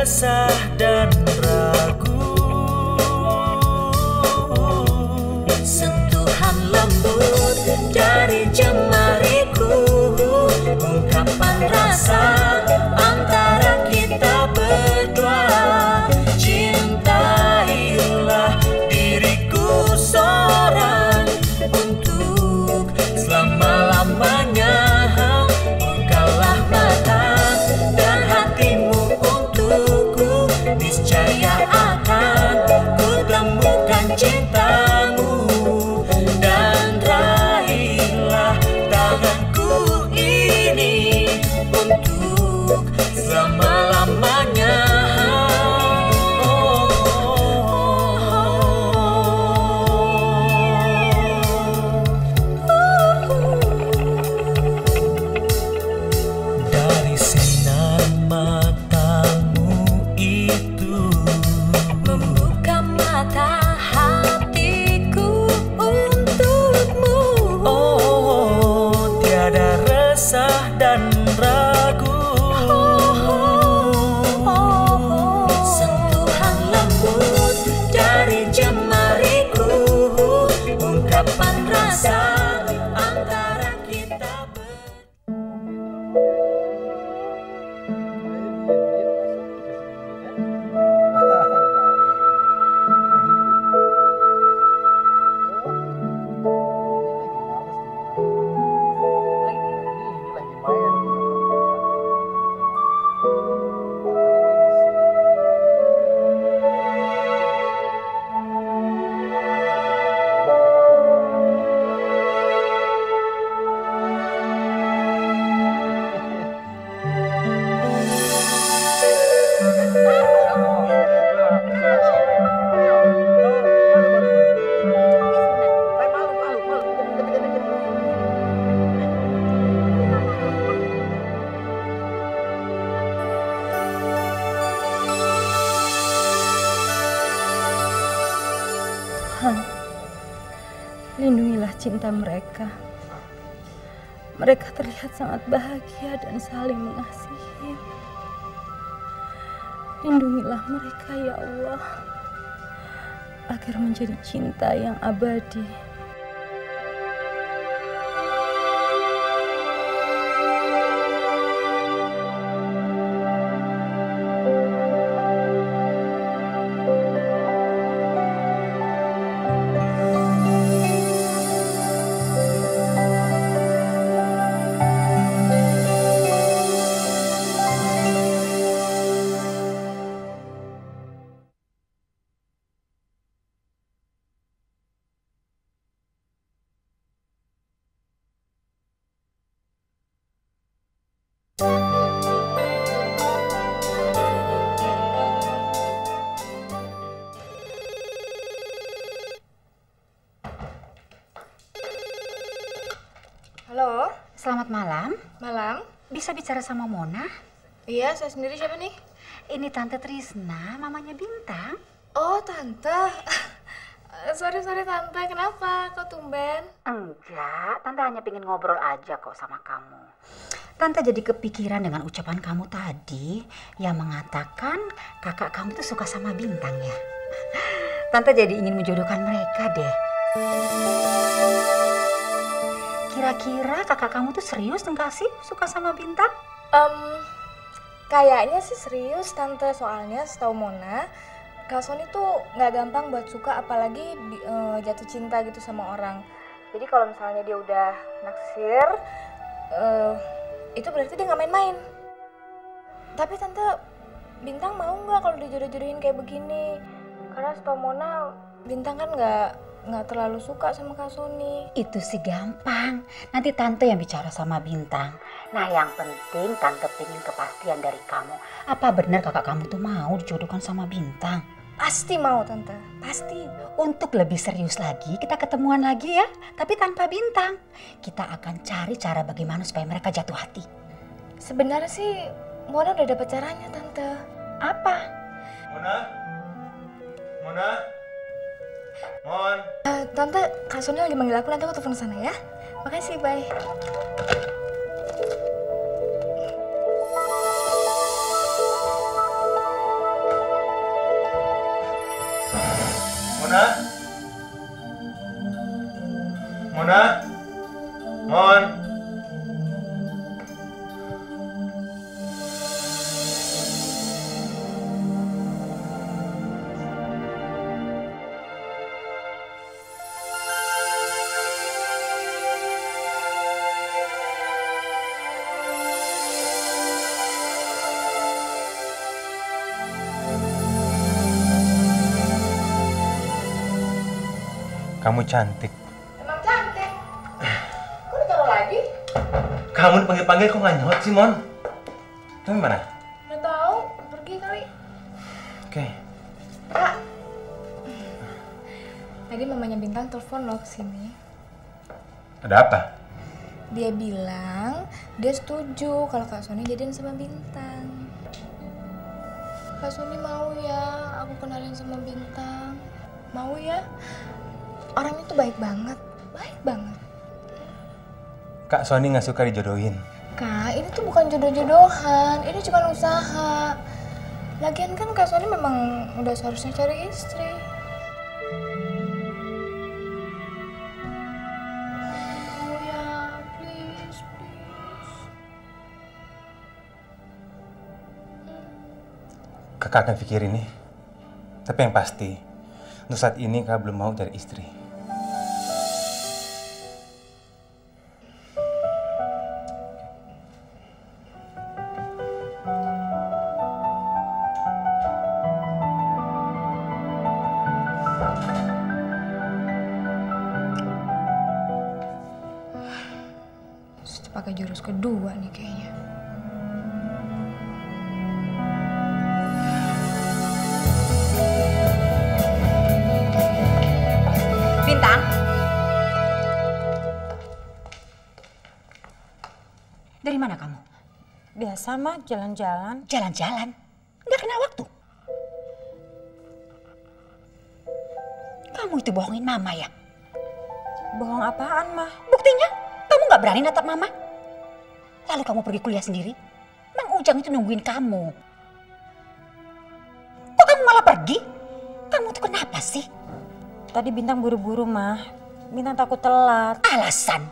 resah dan ragu. Sentuhan lembut dari jemariku, ungkapan rasa antara kita berdua. Cintailah diriku seorang untuk selama-lamanya. Bukalah mata dan hatimu untukku, niscaya akan ku temukan cintamu. Dan raihlah tanganku ini untuk selama-lamanya. Dari sinar matamu itu membuka mata hatiku untukmu. Oh, tiada resah dan ragu. Sentuhan lembut dari jemariku, ungkapan rasa antara kita Tuhan, lindungilah cinta mereka. Mereka terlihat sangat bahagia dan saling mengasihi. Lindungilah mereka ya Allah, agar menjadi cinta yang abadi. Halo, Selamat malam. malam. Bisa bicara sama Mona? Iya, saya sendiri. Siapa nih? Ini Tante Trisna, mamanya Bintang. Oh, Tante. Sorry Tante, kenapa? Kok tumben? Enggak, Tante hanya pengen ngobrol aja kok sama kamu. Tante jadi kepikiran dengan ucapan kamu tadi yang mengatakan kakak kamu tuh suka sama Bintang ya. Tante jadi ingin menjodohkan mereka deh. Kira-kira kakak kamu tuh serius enggak sih suka sama Bintang? Kayaknya sih serius Tante, soalnya setahu Mona, Kak Sony tuh nggak gampang buat suka, apalagi jatuh cinta gitu sama orang. Jadi kalau misalnya dia udah naksir, itu berarti dia nggak main-main. Tapi Tante, Bintang mau nggak kalau dijodoh-jodohin kayak begini? Karena setahu Mona, Bintang kan nggak terlalu suka sama Kak Sony. Itu sih gampang. Nanti Tante yang bicara sama Bintang. Nah yang penting Tante pengen kepastian dari kamu. Apa benar kakak kamu tuh mau dijodohkan sama Bintang? Pasti mau Tante, pasti. Untuk lebih serius lagi kita ketemuan lagi ya. Tapi tanpa Bintang. Kita akan cari cara bagaimana supaya mereka jatuh hati. Sebenarnya sih Mona udah dapet caranya Tante. Apa? Mona? Mon? Tante, Kak Sony lagi manggil aku, nanti aku telepon sana ya. Makasih, bye. Mona? Mona? Mon? Kamu cantik. Emang cantik. Kok ditaruh lagi? Kamu dipanggil-panggil kok nggak nyaut sih, Mon? Kamu mana? Nggak tahu, pergi kali. Oke. Kak. Tadi mamanya Bintang telepon lo kesini. Ada apa? Dia bilang dia setuju kalau Kak Sony jadian sama Bintang. Kak Sony mau ya aku kenalin sama Bintang. Mau ya? Orangnya tuh baik banget. Baik banget. Kak Sony nggak suka dijodohin. Kak, ini tuh bukan jodoh-jodohan. Ini cuma usaha. Lagian kan Kak Sony memang udah seharusnya cari istri. Oh ya, please, please. Kakak akan pikir ini. Tapi yang pasti, untuk saat ini kakak belum mau cari istri. Terus pakai jurus kedua nih kayaknya. Bintang. Dari mana kamu? Biasa mah jalan-jalan. Jalan-jalan. Nggak kenal waktu. Kamu itu bohongin mama ya? Bohong apaan mah? Buktinya, kamu nggak berani natap mama. Lalu kamu pergi kuliah sendiri. Mang Ujang itu nungguin kamu. Kok kamu malah pergi? Kamu tuh kenapa sih? Tadi Bintang buru-buru mah. Bintang takut telat. Alasan.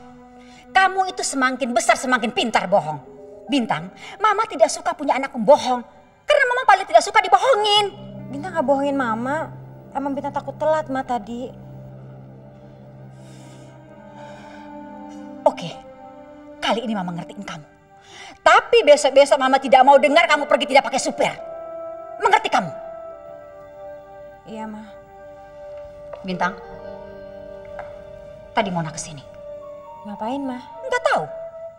Kamu itu semakin besar semakin pintar bohong. Bintang, mama tidak suka punya anak pembohong. Karena mama paling tidak suka dibohongin. Bintang nggak bohongin mama. Emang Bintang takut telat mah tadi. Oke, kali ini mama ngertiin kamu. Tapi besok-besok mama tidak mau dengar kamu pergi tidak pakai supir. Mengerti kamu? Iya mah. Bintang, tadi Mona kesini. Ngapain mah? Nggak tahu,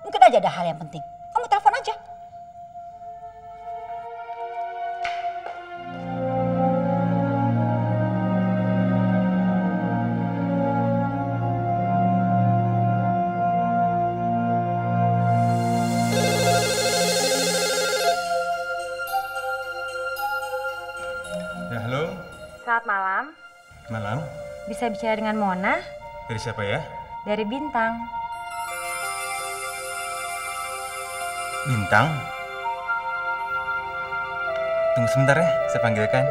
mungkin aja ada hal yang penting. Kamu telepon aja. Ya, halo. Selamat malam. Malam. Bisa bicara dengan Mona? Dari siapa ya? Dari Bintang. Bintang. Tunggu sebentar ya, saya panggilkan.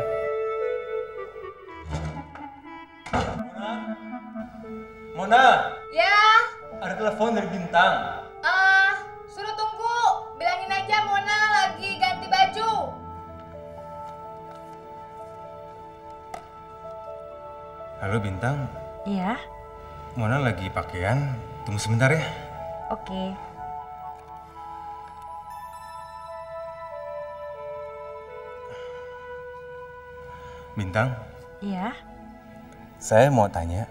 Mona, Ya, ada telepon dari Bintang. suruh tunggu. Bilangin aja Mona lagi ganti baju. Halo Bintang, Iya. Mona lagi pakaian. Tunggu sebentar ya. Oke. Bintang, Iya. saya mau tanya,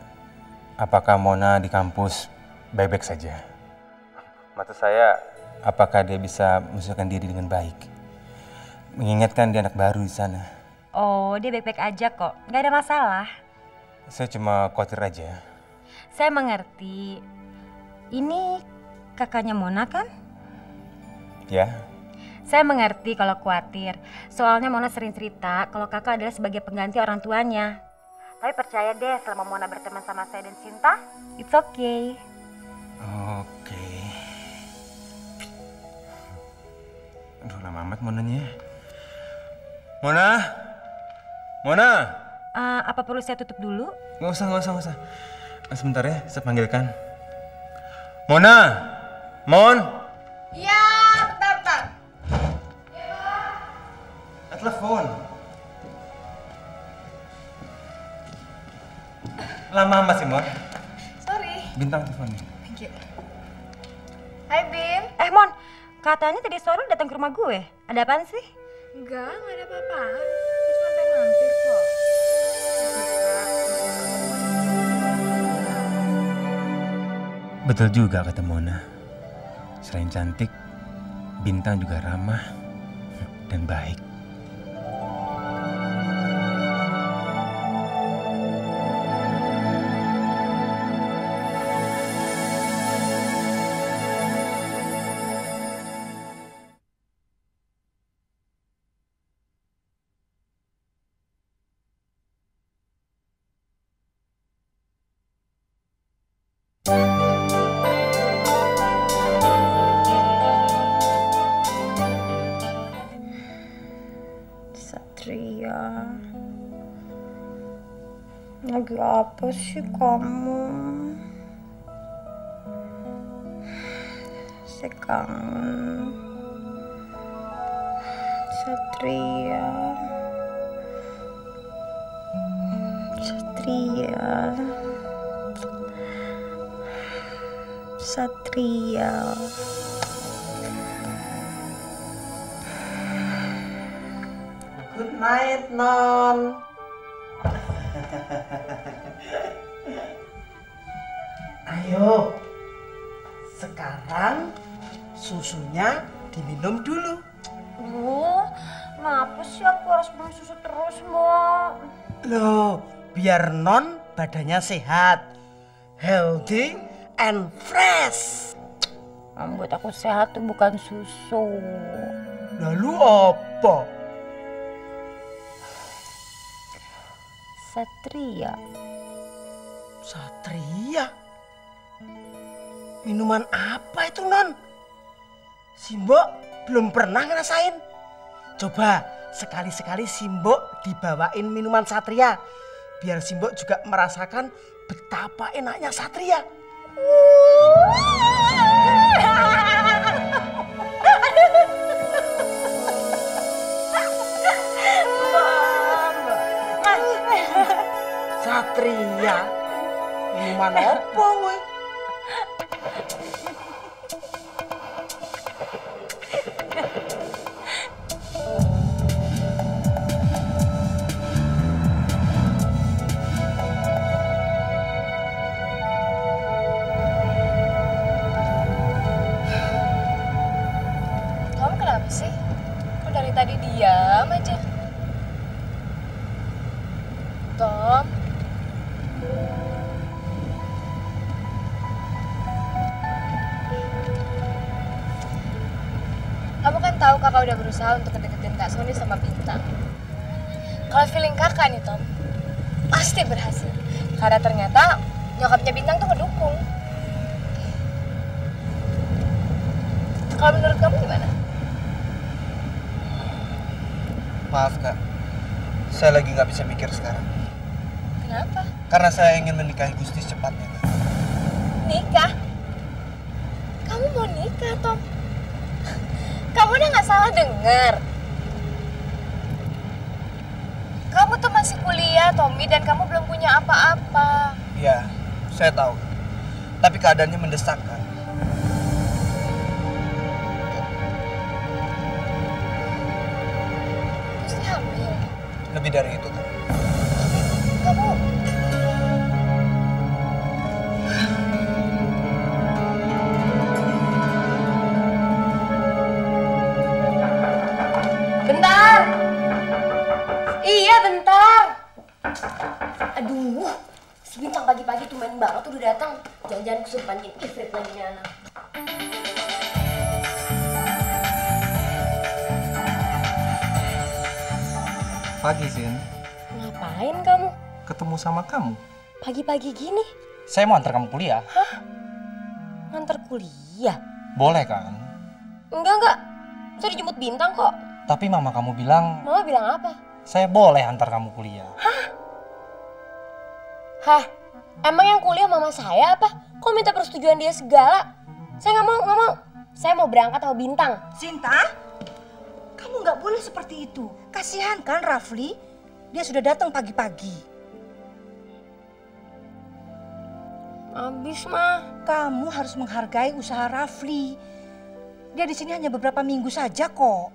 apakah Mona di kampus baik-baik saja? Maksud saya, apakah dia bisa menyesuaikan diri dengan baik? Mengingatkan dia anak baru di sana. Oh, dia baik-baik aja kok. Nggak ada masalah. Saya cuma khawatir aja. Saya mengerti. Ini kakaknya Mona kan? Ya, Saya mengerti kalau khawatir. Soalnya Mona sering cerita kalau kakak adalah sebagai pengganti orang tuanya. Tapi percaya deh, selama Mona berteman sama saya dan Cinta, it's okay. oke. Aduh, lama amat Monanya. Mona! Mona! Apa perlu saya tutup dulu? Nggak usah. Sebentar ya, saya panggilkan. Mona! Mon! Iya, bentar. Telepon. Lama amat sih, Mon. Sorry. Bintang teleponnya. Thank you. Hai, Bin. Mon, katanya tadi sore lu datang ke rumah gue. Ada apaan sih? Enggak ada apa-apaan. Aku cuma pengen mampir kok. Betul juga kata Mona. Selain cantik, Bintang juga ramah dan baik. Satria, lagi apa sih kamu? Saya kangen. Satria. Good night, Non. Ayo, sekarang susunya diminum dulu. Kenapa sih aku harus minum susu terus, Mbak? Loh, biar Non badannya sehat, healthy, and fresh. Yang buat aku sehat tuh bukan susu. Lalu apa? Satria. Satria? Minuman apa itu, Non? Simbo belum pernah ngerasain. Coba sekali-sekali Simbo dibawain minuman Satria. Biar Simbo juga merasakan betapa enaknya Satria. Satria? Minuman apa we? Kamu kenapa sih? Kok dari tadi diam aja? Tom. Kamu kan tahu kakak udah berusaha untuk ngedeketin Kak Sony sama Bintang. Kalau feeling kakak nih, Tom, pasti berhasil. Karena ternyata nyokapnya Bintang tuh ngedukung. Kalau menurut kamu gimana? Maaf Kak, saya lagi nggak bisa mikir sekarang. Kenapa? Karena saya ingin menikahi Gusti secepatnya. Nikah? Kamu mau nikah, Tom? Kamu udah nggak salah dengar. Kamu tuh masih kuliah, Tommy, dan kamu belum punya apa-apa. Iya, saya tahu. Tapi keadaannya mendesak kan. Pasti hamil. Lebih dari itu kan. Kamu bentar. Iya, bentar. Aduh, si Bintang pagi-pagi tuh main banget udah datang. Jangan-jangan kesurupan Ifrit lagi nih anak. Pagi, Sin. Ngapain kamu? Ketemu sama kamu. Pagi-pagi gini? Saya mau antar kamu kuliah. Nganter kuliah? Boleh kan? Enggak. Saya dijemput Bintang kok. Tapi mama kamu bilang Mama bilang apa? saya boleh antar kamu kuliah. Hah? Emang yang kuliah mama saya apa? Kok minta persetujuan dia segala? Saya nggak mau. Saya mau berangkat sama Bintang. Sinta, kamu nggak boleh seperti itu. Kasihan kan Rafli? Dia sudah datang pagi-pagi. Abis mah. Kamu harus menghargai usaha Rafli. Dia di sini hanya beberapa minggu saja kok.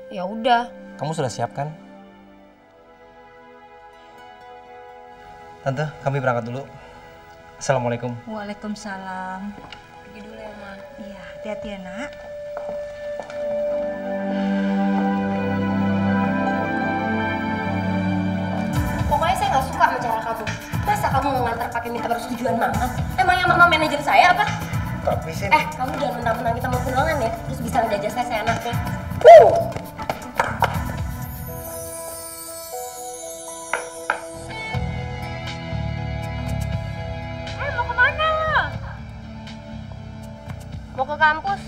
Ya udah. Kamu sudah siap kan? Tante, kami berangkat dulu. Assalamualaikum. Waalaikumsalam. Pergi dulu ya, Ma. Iya, hati-hati ya nak. Pokoknya saya nggak suka sama cara kamu. Masa kamu ngantar pakai minta persetujuan mama? Emangnya mama manajer saya apa? Tapi sih. Kamu jangan mentang-mentang kita mau tunangan ya, terus bisa ngejajah saya seenaknya. Mau kemana lo? Mau ke kampus.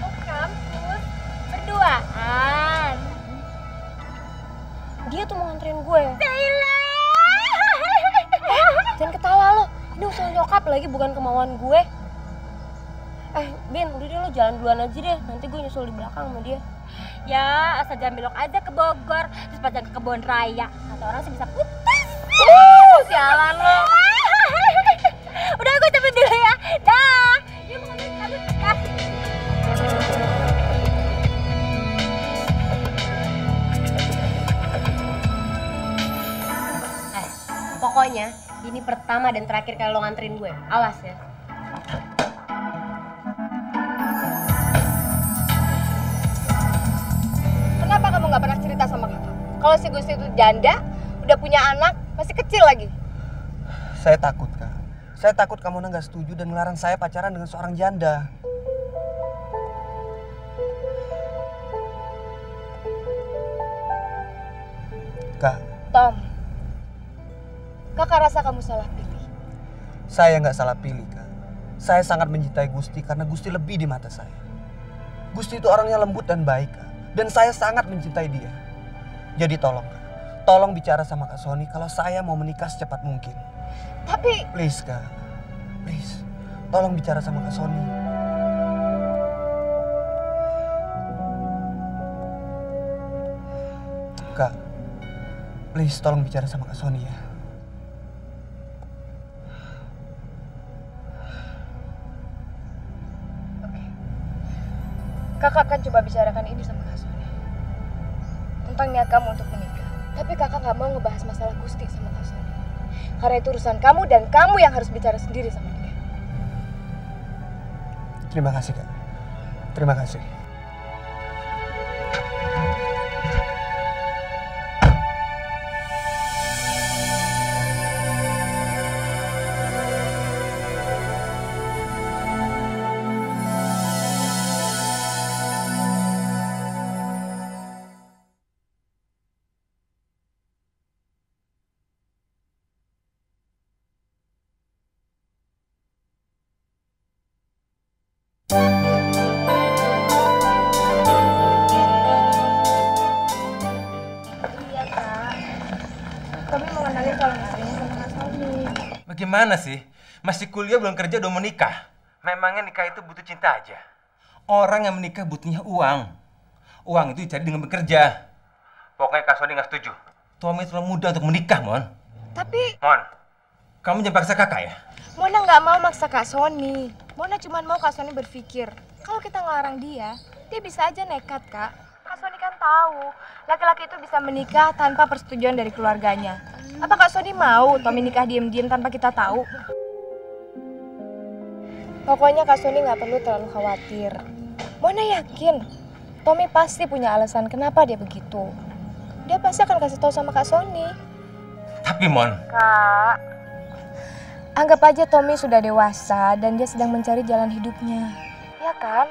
Mau ke kampus? Berduaan. Dia tuh mau nganterin gue. Jangan ketawa lo, ini usul nyokap lagi bukan kemauan gue. Bin, udah deh lo jalan duluan aja deh, nanti gue nyusul di belakang sama dia. Ya, asal jangan belok aja ke Bogor, terus pas ke kebun raya. Kata orang sih bisa putus. Sialan lo. Udah, gue cabut dulu ya. Dah. Yuk, mau cabut. Dah. Pokoknya ini pertama dan terakhir kali lo nganterin gue. Awas ya. Kenapa kamu nggak pernah cerita sama kakak? Kalau si Gusti itu janda, udah punya anak, masih kecil lagi. Saya takut, Kak. Saya takut kamu nggak setuju dan melarang saya pacaran dengan seorang janda. Kak, Tom, kakak rasa kamu salah pilih. saya nggak salah pilih, Kak. Saya sangat mencintai Gusti karena Gusti lebih di mata saya. Gusti itu orangnya lembut dan baik, Kak. Dan saya sangat mencintai dia. Jadi tolong, Kak. Tolong bicara sama Kak Sony kalau saya mau menikah secepat mungkin. Tapi Please, Kak. Please. Tolong bicara sama Kak Sony. Kak. Please, tolong bicara sama Kak Sony ya. kakak akan coba bicarakan ini sama Kak Sony. Tentang niat kamu untuk menikah. Tapi kakak nggak mau ngebahas masalah Gusti sama Kak Sony. Karena itu urusan kamu dan kamu yang harus bicara sendiri sama dia. Terima kasih, Kak. Terima kasih. Iya Kak. Kami mau kenalin kalau nggak sama Kak Sony. Bagaimana sih? Masih kuliah belum kerja udah mau nikah? Memangnya nikah itu butuh cinta aja? Orang yang menikah butuhnya uang. Uang itu dicari dengan bekerja. Pokoknya Kak Sony nggak setuju. Tommy terlalu muda untuk menikah, Mon. Tapi Mon, kamu jangan paksa kakak ya? Mona nggak mau maksa Kak Sony. Mona cuma mau Kak Sony berpikir, kalau kita ngelarang dia bisa aja nekat, Kak. Kak Sony kan tahu, laki-laki itu bisa menikah tanpa persetujuan dari keluarganya. Apa Kak Sony mau Tommy nikah diam-diam tanpa kita tahu? Pokoknya Kak Sony nggak perlu terlalu khawatir. Mona yakin, Tommy pasti punya alasan kenapa dia begitu. Dia pasti akan kasih tahu sama Kak Sony. Tapi Mon, Kak, anggap aja Tommy sudah dewasa dan dia sedang mencari jalan hidupnya. Ya kan?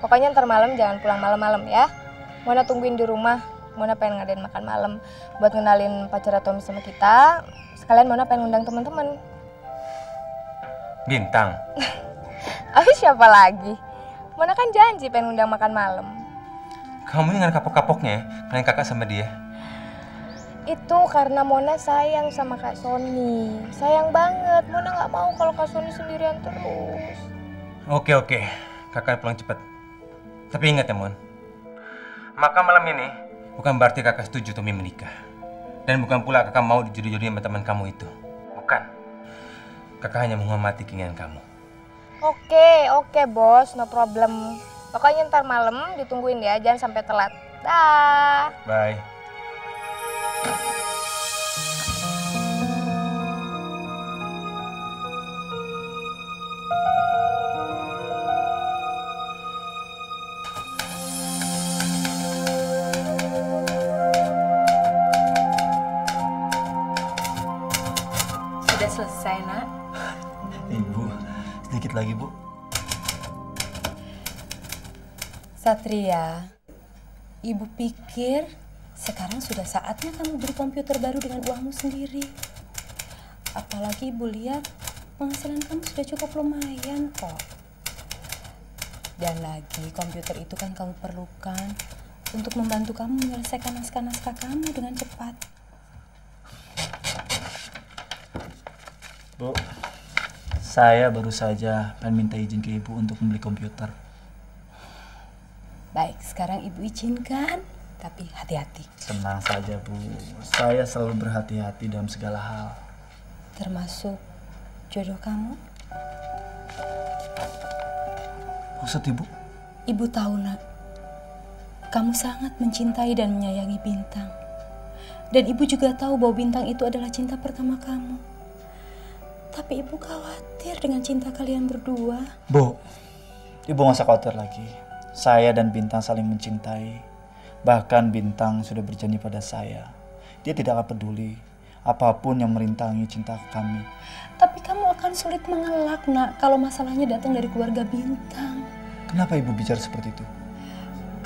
Pokoknya ntar malam jangan pulang malam-malam ya. Mona tungguin di rumah. Mona pengen ngadain makan malam buat ngenalin pacarnya Tommy sama kita. Sekalian Mona pengen ngundang teman-teman. Bintang. Oh siapa lagi? Mona kan janji pengen ngundang makan malam. Kamu dengan kapok-kapoknya ya, kalian kakak sama dia. Itu karena Mona sayang sama Kak Sony. Sayang banget. Mona nggak mau kalau Kak Sony sendirian terus. Oke, kakak pulang cepat. Tapi ingat ya Mon, maka malam ini bukan berarti kakak setuju Tommy menikah. Dan bukan pula kakak mau dijodoh-jodohin sama teman kamu itu. Bukan. Kakak hanya menghormati keinginan kamu. Oke bos, no problem. Pokoknya ntar malam ditungguin ya, jangan sampai telat. Dah. Bye. Sudah selesai, Nak. Ibu, sedikit lagi, Bu. Satria, Ibu pikir sekarang sudah saatnya kamu beli komputer baru dengan uangmu sendiri. Apalagi Ibu lihat penghasilan kamu sudah cukup lumayan kok. Dan lagi komputer itu kan kamu perlukan untuk membantu kamu menyelesaikan naskah-naskah kamu dengan cepat. Bu, saya baru saja pengen minta izin ke Ibu untuk membeli komputer. Baik, sekarang Ibu izinkan, tapi hati-hati. Tenang saja, Bu. Saya selalu berhati-hati dalam segala hal. Termasuk jodoh kamu. Maksud Ibu? Ibu tahu, Nak, kamu sangat mencintai dan menyayangi Bintang. Dan Ibu juga tahu bahwa Bintang itu adalah cinta pertama kamu. Tapi Ibu khawatir dengan cinta kalian berdua. Bu, Ibu nggak usah khawatir lagi. Saya dan Bintang saling mencintai. Bahkan Bintang sudah berjanji pada saya. Dia tidak akan peduli apapun yang merintangi cinta kami. Tapi kamu akan sulit mengelak, Nak, kalau masalahnya datang dari keluarga Bintang. Kenapa Ibu bicara seperti itu?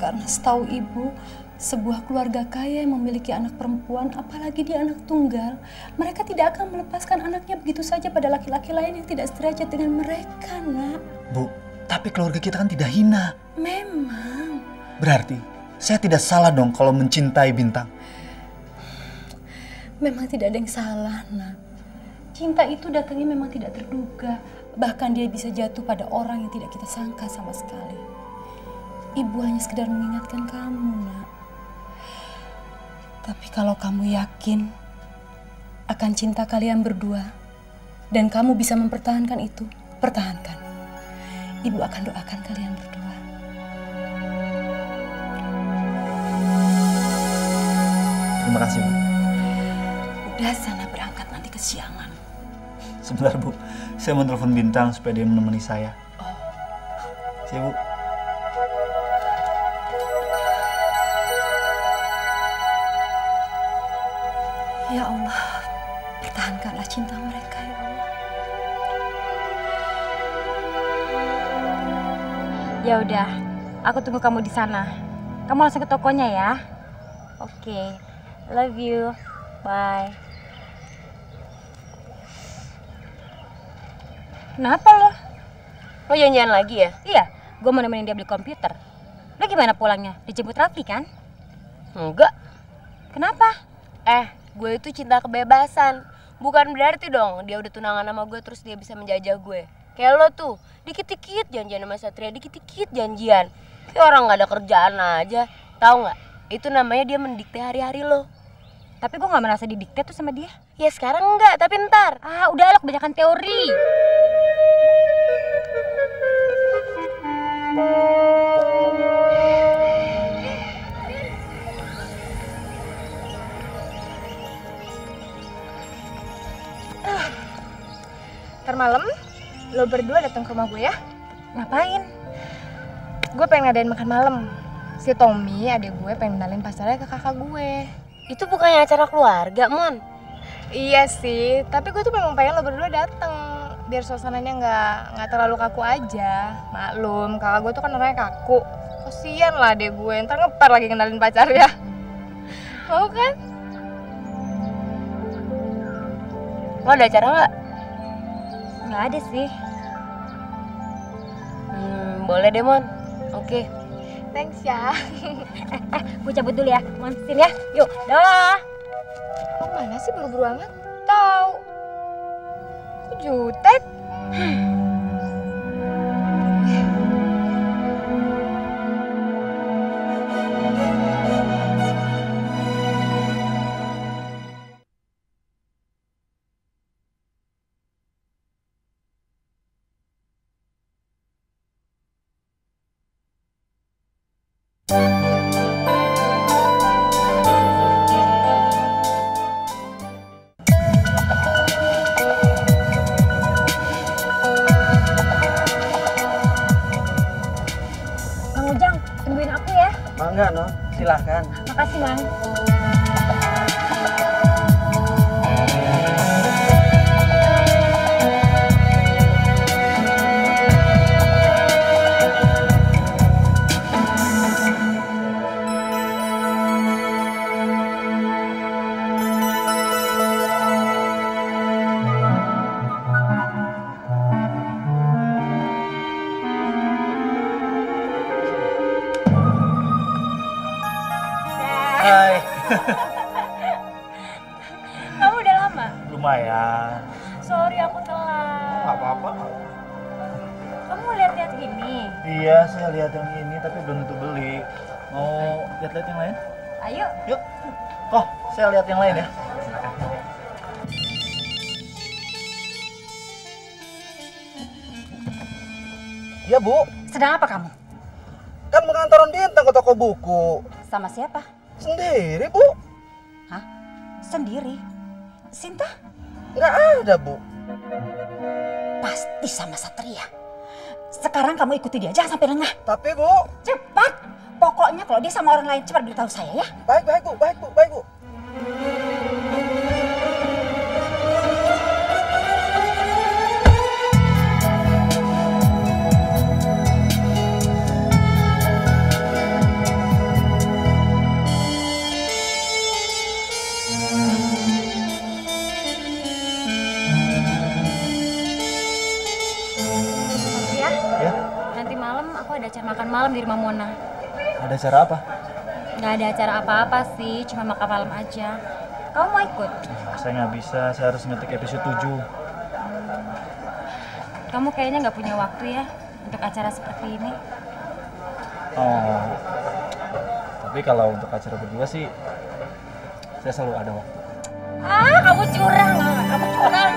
Karena setahu Ibu, sebuah keluarga kaya yang memiliki anak perempuan, apalagi dia anak tunggal, mereka tidak akan melepaskan anaknya begitu saja pada laki-laki lain yang tidak sederajat dengan mereka, Nak. Bu, tapi keluarga kita kan tidak hina. Memang. Berarti saya tidak salah dong kalau mencintai Bintang. Memang tidak ada yang salah, Nak. Cinta itu datangnya memang tidak terduga. Bahkan dia bisa jatuh pada orang yang tidak kita sangka sama sekali. Ibu hanya sekedar mengingatkan kamu, Nak. Tapi kalau kamu yakin akan cinta kalian berdua dan kamu bisa mempertahankan itu, pertahankan. Ibu akan doakan kalian berdua. Terima kasih, Bu. Udah sana berangkat, nanti kesiangan. Sebentar, Bu. Saya mau telepon Bintang supaya dia menemani saya. Siap, Bu. Ya Allah, pertahankanlah cinta mereka, ya Allah. Ya udah, aku tunggu kamu di sana. Kamu langsung ke tokonya ya. Oke, love you. Bye. Kenapa lo? Lo janjian lagi ya? Iya, gue mau nemenin dia beli komputer. Lo gimana pulangnya? Dijemput Raffi kan? Enggak. Kenapa? Gue itu cinta kebebasan. Bukan berarti dong dia udah tunangan sama gue terus dia bisa menjajah gue. Kayak lo tuh, dikit-dikit janjian sama Satria, dikit-dikit janjian. Kayak orang gak ada kerjaan aja. Tahu nggak? Itu namanya dia mendikte hari-hari lo. Tapi gue gak merasa didikte tuh sama dia. Ya sekarang enggak, tapi ntar. Udah lo kebanyakan teori. Ntar malam lo berdua datang ke rumah gue ya. Ngapain? Gue pengen ngadain makan malam. Si Tommy, adik gue, pengen kenalin pacarnya ke kakak gue. Itu bukannya acara keluarga, Mon. Iya sih, tapi gue tuh memang pengen lo berdua datang biar suasananya nggak terlalu kaku aja. Maklum, kakak gue tuh kan orangnya kaku. Kasian lah adik gue, ntar ngepar lagi kenalin pacarnya. Mau kan? Lo ada acara nggak? Nggak ada sih. Boleh deh, Mon. Oke. Thanks ya. Gue cabut dulu ya. Monsin ya. Yuk, dah. Kok mana sih buru-buru amat? Tahu. Kok jutek? Mang Ujang, tungguin aku ya. Mangga, no. Silahkan. Makasih, Mang. Hai. Kamu udah lama? Lumayan. Sorry aku telat. Gak apa-apa. Kamu lihat-lihat ini. Iya, saya lihat yang ini tapi belum tentu beli. Mau lihat-lihat yang lain? Ayo. Yuk. Oh, saya lihat yang lain ya. Iya, Bu. Sedang apa kamu? Kan pengantaran Bintang ke toko buku. Sama siapa? Sendiri, Bu. Hah? Sendiri? Sinta? Nggak ada, Bu. Pasti sama Satria. Sekarang kamu ikuti dia, jangan sampai lengah. Tapi, Bu. Cepat! Pokoknya kalau dia sama orang lain, cepat beritahu saya ya. Baik, baik, Bu. Baik, Bu. Baik, Bu. Ya, Ya. nanti malam aku ada acara makan malam di rumah Mona. Ada acara apa? Nggak ada acara apa-apa sih, cuma makan malam aja. Kamu mau ikut? Saya nggak bisa, saya harus ngetik episode 7. Kamu kayaknya nggak punya waktu ya untuk acara seperti ini. Oh. Tapi kalau untuk acara berdua sih, saya selalu ada waktu. Ah, kamu curang, kamu curang.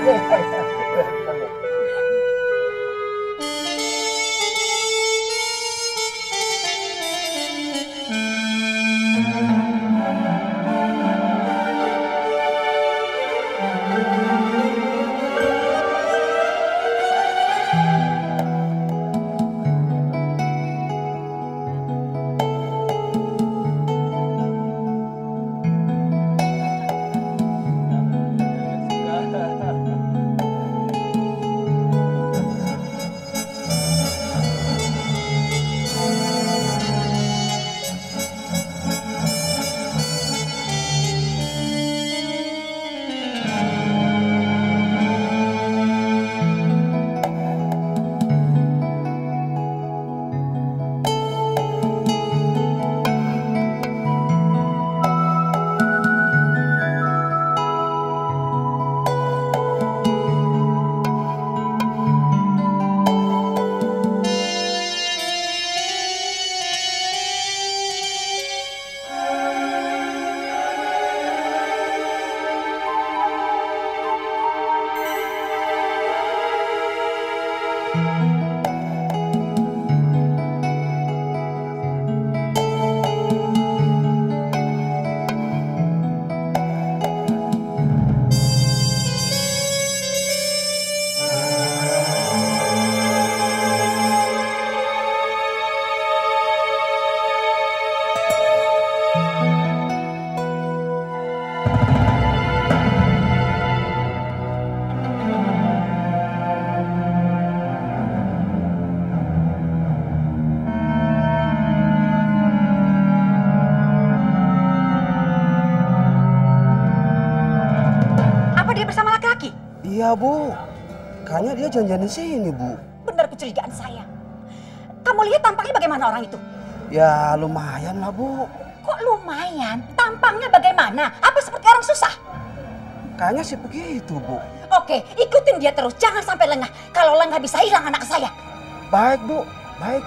Iya, Bu. Kayaknya dia janjian di sini, Bu. Benar kecurigaan saya. Kamu lihat tampaknya bagaimana orang itu? Ya lumayan lah Bu. Kok lumayan? Tampangnya bagaimana? Apa seperti orang susah? Kayaknya sih begitu Bu. Oke, ikutin dia terus. Jangan sampai lengah. Kalau lengah bisa hilang anak saya. Baik Bu, baik.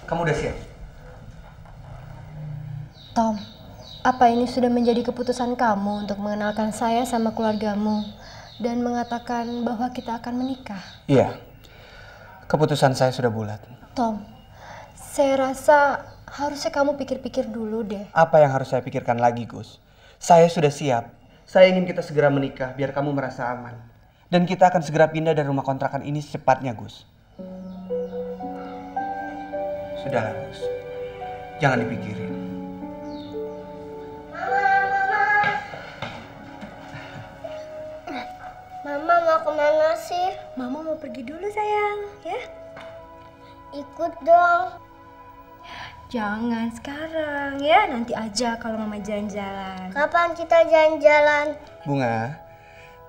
Kamu udah siap? Tom, apa ini sudah menjadi keputusan kamu untuk mengenalkan saya sama keluargamu dan mengatakan bahwa kita akan menikah? Iya. Keputusan saya sudah bulat. Tom, saya rasa harusnya kamu pikir-pikir dulu deh. Apa yang harus saya pikirkan lagi, Gus? Saya sudah siap. Saya ingin kita segera menikah biar kamu merasa aman. Dan kita akan segera pindah dari rumah kontrakan ini secepatnya, Gus. Sudahlah, Gus. Jangan dipikirin. Mama mau kemana sih? Mama mau pergi dulu sayang, ya? Ikut dong. Jangan sekarang ya, nanti aja kalau Mama jalan-jalan. Kapan kita jalan-jalan? Bunga,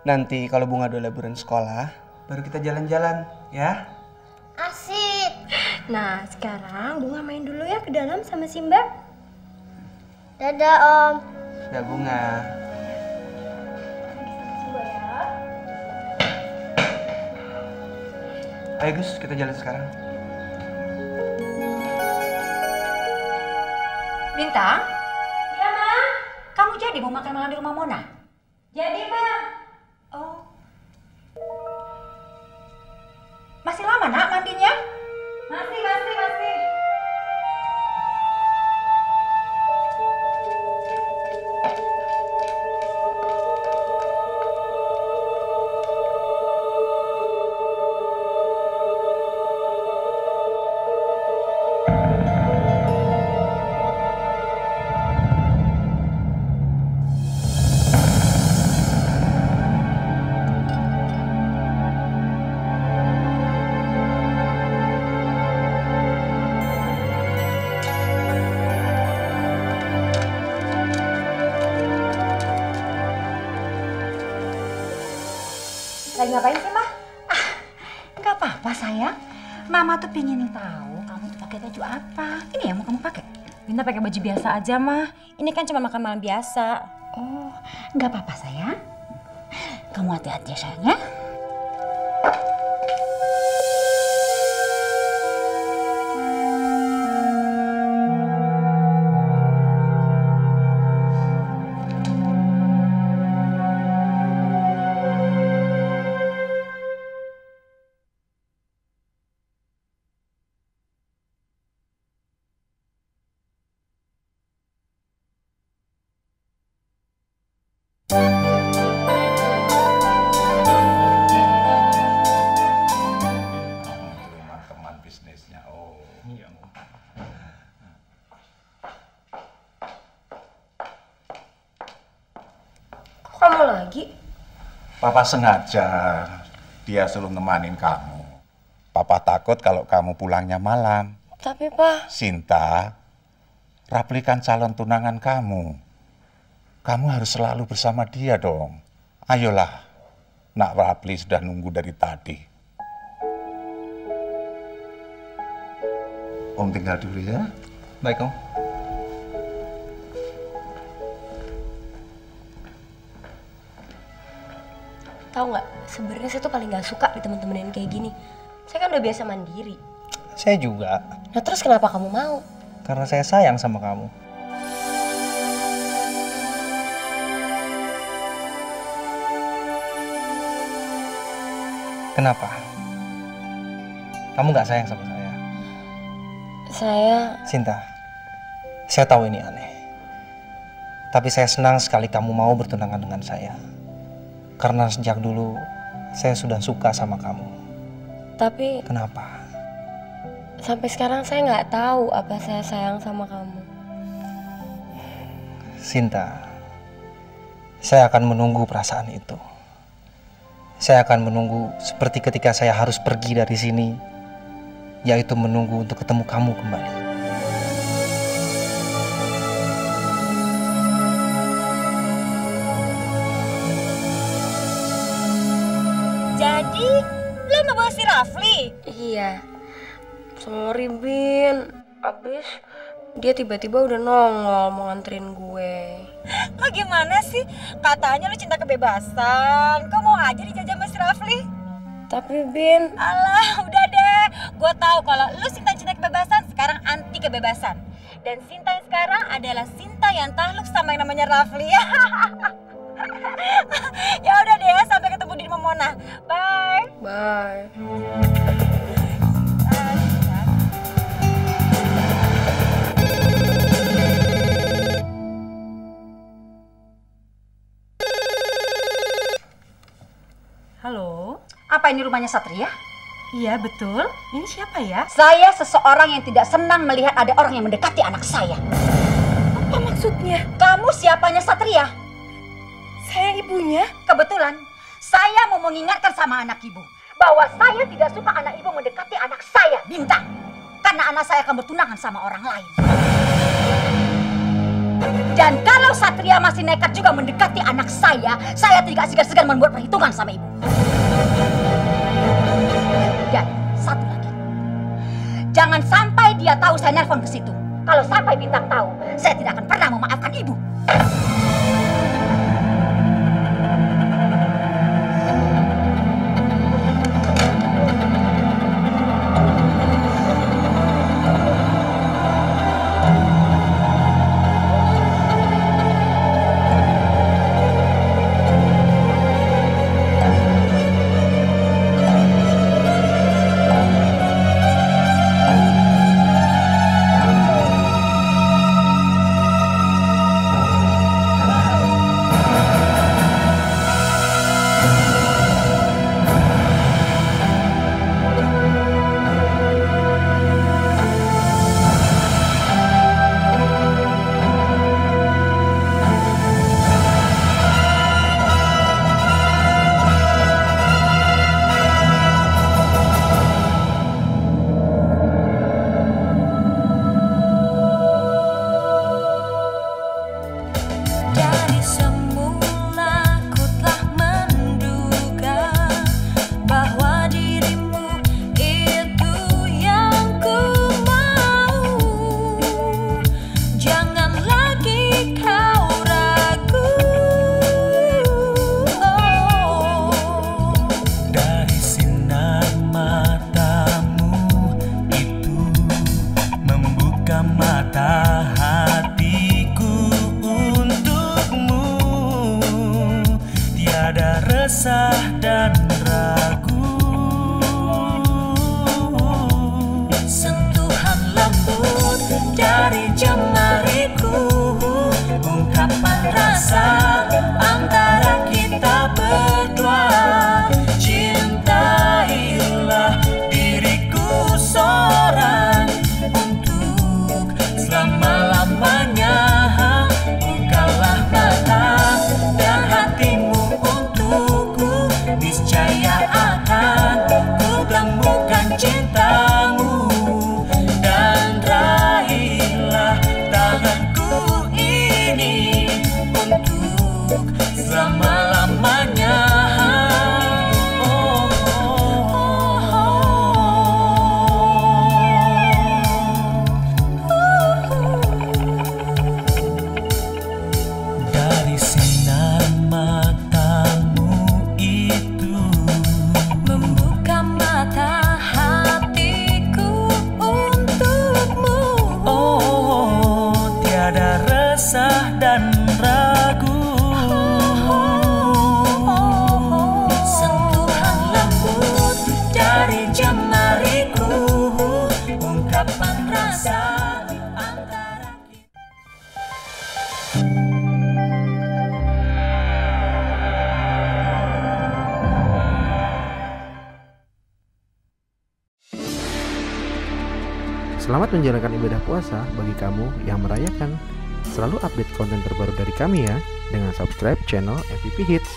nanti kalau Bunga udah liburan sekolah, baru kita jalan-jalan, ya? Asik. Nah, sekarang Bunga main dulu ya ke dalam sama Simba. Dadah Om. Udah Bunga. Ayo Gus, kita jalan sekarang. Bintang? Iya, Ma. Kamu jadi mau makan malam di rumah Mona? Jadi, Ma. Oh. Masih lama, Nak, mandinya? Masih. Lagi ngapain sih, Ma? Nggak apa-apa, sayang. Mama tuh pingin tahu kamu tuh pakai baju apa. Ini yang mau kamu pakai. Binta pakai baju biasa aja, Ma. Ini kan cuma makan malam biasa. Oh, nggak apa-apa, sayang. Kamu hati-hati ya, sayang, ya. Kamu lagi? Papa sengaja dia suruh nemanin kamu. Papa takut kalau kamu pulangnya malam. Tapi, Pak, Sinta, Rapli kan calon tunangan kamu. Kamu harus selalu bersama dia dong. Ayolah, Nak Rapli sudah nunggu dari tadi. Om tinggal dulu ya. Baik, Om. tahu nggak? Sebenarnya saya tuh paling nggak suka di teman-teman yang kayak gini. Saya kan udah biasa mandiri. Saya juga. Nah terus kenapa kamu mau? Karena saya sayang sama kamu. Kenapa? Kamu nggak sayang sama saya? Sinta, saya tahu ini aneh. Tapi saya senang sekali kamu mau bertunangan dengan saya. Karena sejak dulu saya sudah suka sama kamu. Tapi kenapa? Sampai sekarang saya nggak tahu apa saya sayang sama kamu. Sinta, saya akan menunggu perasaan itu. Saya akan menunggu seperti ketika saya harus pergi dari sini, yaitu menunggu untuk ketemu kamu kembali. Jadi Lo mau bawa si Rafli? Iya. Sorry, Bin. Abis dia tiba-tiba udah nongol mau nganterin gue. Lo gimana sih? Katanya lo cinta kebebasan. Kok mau aja dijajah sama si Rafli? Tapi Bin, alah udah deh. Gue tahu kalau lo cinta kebebasan, sekarang anti kebebasan. Dan Sinta yang sekarang adalah Sinta yang takluk sama yang namanya Rafli. Ya udah deh, sampai ketemu di rumah Mona. Bye. Bye. Halo. Apa ini rumahnya Satria? Iya betul. Ini siapa ya? Saya seseorang yang tidak senang melihat ada orang yang mendekati anak saya. Apa maksudnya? Kamu siapanya Satria? Saya ibunya. Kebetulan saya mau mengingatkan sama anak ibu bahwa saya tidak suka anak ibu mendekati anak saya, Bintang. Karena anak saya akan bertunangan sama orang lain. Dan kalau Satria masih nekat juga mendekati anak saya tidak segan-segan membuat perhitungan sama ibu. Dan satu lagi, jangan sampai dia tahu saya nelpon ke situ. Kalau sampai Bintang tahu, saya tidak akan pernah memaafkan ibu. resah dan ragu. Sentuhan lembut dari jemariku, ungkapan rasa antara kita berdua. Cintailah diriku seorang untuk selama-lamanya. Bukalah mata dan hatimu untukku, niscaya akan ku temukan cintamu. Dan raihlah tanganku ini untuk selama-lamanya. Dari sinar matamu itu membuka mata hatiku untukmu. Oh, tiada resah dan ragu. Sentuhan lembut dari jemariku, ungkapan rasa antara kita. Selamat menjalankan ibadah puasa bagi kamu yang merayakan. Selalu update konten terbaru dari kami ya, dengan subscribe channel MVP Hits.